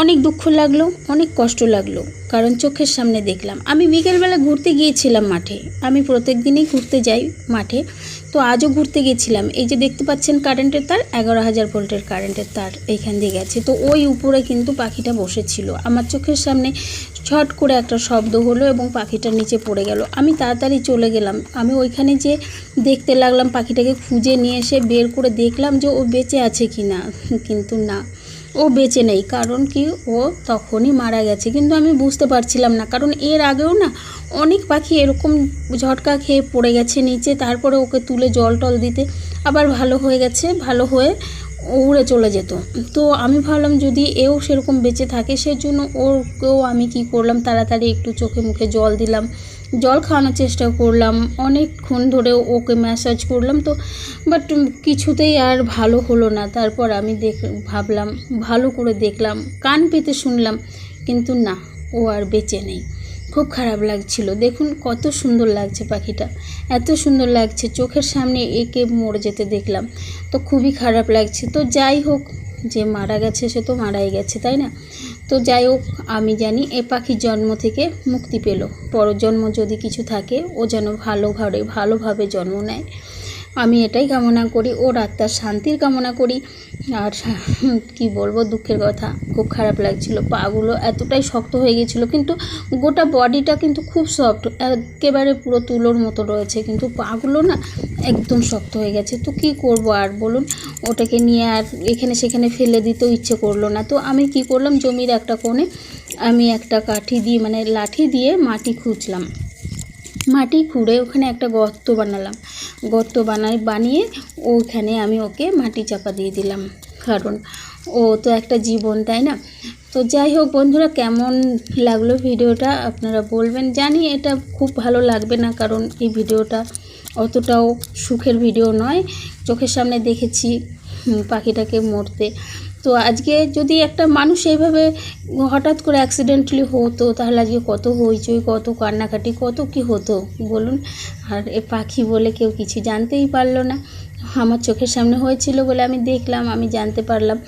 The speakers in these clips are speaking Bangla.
অনেক দুঃখ লাগলো, অনেক কষ্ট লাগলো, কারণ চোখের সামনে দেখলাম। আমি বিকেলবেলা ঘুরতে গিয়েছিলাম মাঠে। আমি প্রত্যেক দিনই ঘুরতে যাই মাঠে, তো আজও ঘুরতে গেছিলাম। এই যে দেখতে পাচ্ছেন কারেন্টের তার, 11,000 ভোল্টের কারেন্টের তার এইখান দিয়ে গেছে। তো ওই উপরে কিন্তু পাখিটা বসেছিল। আমার চোখের সামনে ছট করে একটা শব্দ হলো এবং পাখিটা নিচে পড়ে গেল। আমি তাড়াতাড়ি চলে গেলাম। আমি ওইখানে যে দেখতে লাগলাম, পাখিটাকে খুঁজে নিয়ে এসে বের করে দেখলাম যে ও বেঁচে আছে কি না, কিন্তু না, ও বেঁচে নেই। কারণ কি, ও তখনই মারা গেছে। কিন্তু আমি বুঝতে পারছিলাম না, কারণ এর আগেও না অনেক পাখি এরকম ঝটকা খেয়ে পড়ে গেছে নিচে, তারপরে ওকে তুলে জল টল দিতে আবার ভালো হয়ে গেছে, ভালো হয়ে উড়ে চলে যেত। তো আমি ভাবলাম যদি এও সেরকম বেঁচে থাকে, সেজন্য ওকেও আমি কি করলাম, তাড়াতাড়ি একটু চোখে মুখে জল দিলাম, জল খাওয়ানোর চেষ্টা করলাম, অনেকক্ষণ ধরে ওকে ম্যাসাজ করলাম। তো বাট কিছুতেই আর ভালো হলো না। তারপর আমি ভাবলাম, ভালো করে দেখলাম, কান পেতে শুনলাম, কিন্তু না, ও আর বেঁচে নেই। খুব খারাপ লাগছিল। দেখুন কত সুন্দর লাগছে পাখিটা, এত সুন্দর লাগছে, চোখের সামনে একে মরে যেতে দেখলাম, তো খুবই খারাপ লাগছে। তো যাই হোক, যে মারা গেছে সে তো মারাই গেছে, তাই না? তো যাই হোক, আমি জানি এ পাখির জন্ম থেকে মুক্তি পেল। পরজন্ম যদি কিছু থাকে, ও যেন ভালোভাবে জন্ম নেয়। আমি এটাই কামনা করি, ওর আত্মার শান্তির কামনা করি। আর কি বলবো, দুঃখের কথা, খুব খারাপ লাগছিল। পাগুলো এতটাই শক্ত হয়ে গেছিলো, কিন্তু গোটা বডিটা কিন্তু খুব সফট, একেবারে পুরো তুলোর মতো রয়েছে, কিন্তু পাগুলো না একদম শক্ত হয়ে গেছে। তো কি করব আর বলুন, ওটাকে নিয়ে আর এখানে সেখানে ফেলে দিতেও ইচ্ছে করলো না। তো আমি কি করলাম, জমির একটা কোণে আমি একটা কাঠি দিয়ে, মানে লাঠি দিয়ে মাটি খুঁজলাম। মাটি খুঁড়ে ওখানে একটা গর্ত বানালাম। গর্ত বানিয়ে ওখানে আমি ওকে মাটি চাপা দিয়ে দিলাম, কারণ ও তো একটা জীবন, তাই না? তো যাই হোক বন্ধুরা, কেমন লাগলো ভিডিওটা আপনারা বলবেন। জানি এটা খুব ভালো লাগবে না, কারণ এই ভিডিওটা অতটাও সুখের ভিডিও নয়। চোখের সামনে দেখেছি পাখিটাকে মরতে। তো আজকে যদি একটা মানুষ এইভাবে হঠাৎ করে অ্যাক্সিডেন্টালি হতো, তাহলে আজকে কত হইচই, কত কান্নাকাটি, কত কি হতো বলুন। আর এ পাখি বলে কেউ কিছু জানতেই পারলো না। আমার চোখের সামনে হয়েছিল বলে আমি দেখলাম, আমি জানতে পারলাম।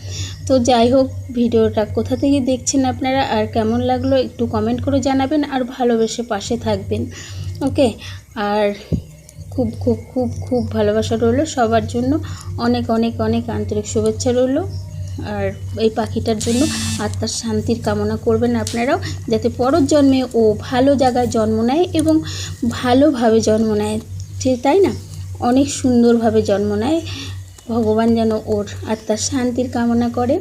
তো যাই হোক, ভিডিওটা কোথা থেকে দেখছেন আপনারা আর কেমন লাগলো একটু কমেন্ট করে জানাবেন, আর ভালোবেসে পাশে থাকবেন। ওকে, আর খুব খুব খুব খুব ভালোবাসা রইল সবার জন্য, অনেক অনেক অনেক আন্তরিক শুভেচ্ছা রইল। আর এই পাখিটার জন্য আত্মার শান্তির কামনা করবেন আপনারাও, যাতে পরের জন্মে ও ভালো জায়গায় জন্ম নেয় এবং ভালোভাবে জন্ম নেয়, ঠিক তাই না? অনেক সুন্দরভাবে জন্ম নেয়। ভগবান যেন ওর আত্মার শান্তির কামনা করে।